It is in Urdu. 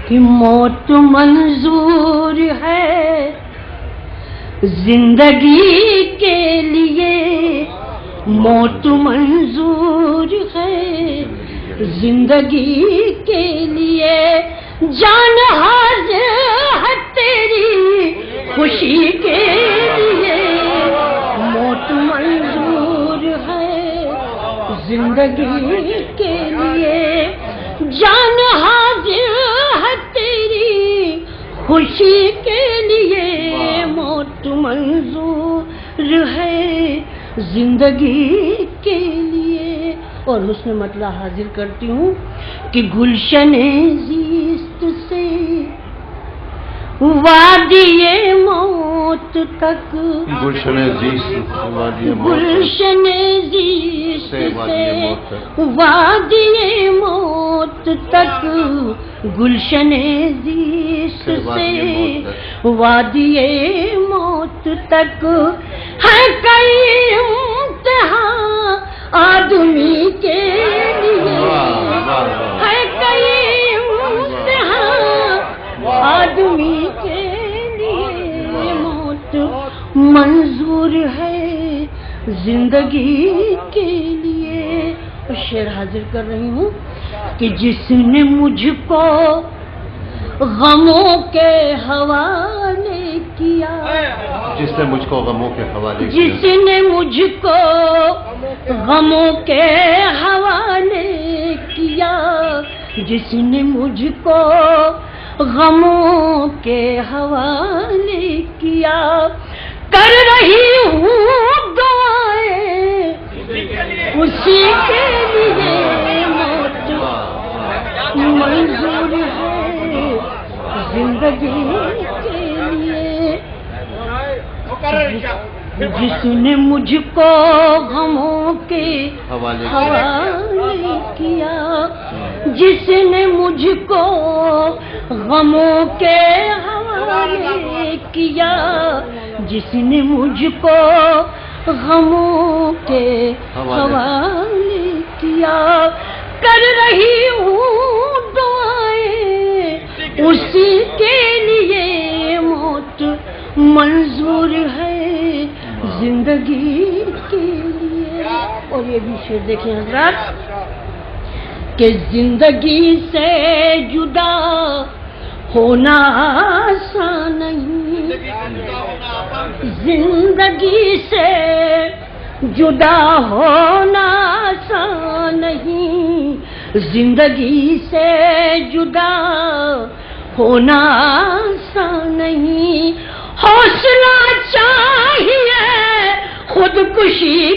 کہ موت منظور ہے زندگی کے لیے، موت منظور ہے زندگی کے لیے، جان حاضر ہے تیری خوشی کے لیے، موت منظور ہے زندگی کے لیے، جان حاضر ہے تیری خوشی کے لیے، موت منظور ہے زندگی کے لیے۔ اور حسن مطلع حاضر کرتی ہوں کہ گلشن زیست سے وادی موت تک، گلشن زیست سے وادی موت تک، گلشن زیست سے وادی موت تک، ہے کئی امتحان آدمی کے لیے، ہے کئی امتحان آدمی کے لیے، موت منظور ہے زندگی کے لیے۔ اور شعر حاضر کر رہی ہوں کہ جس نے مجھ کو غموں کے حوالے کیا، جس نے مجھ کو غموں کے حوالے کیا، جس نے مجھ کو غموں کے حوالے کیا، جس نے مجھ کو غموں کے حوالے کیا، کر رہی ہوں دعائیں اسی کے لیے، موت منظور ہے زندگی کے لیے، جس نے مجھ کو غموں کے حوالے کیا، جس نے مجھ کو غموں کے حوالے کیا، جس نے مجھ کو غموں کے حوالے کیا، کر رہی ہوں دعائیں اسی کے لیے، موت منظور ہے زندگی کے لیے۔ اور یہ بھی شعر دیکھیں حضرات کہ زندگی سے جدا ہونا آسان نہیں، زندگی سے جدا ہونا آسان نہیں، زندگی سے جدا ہونا آسان نہیں، حوصلہ چاہیے خودکشی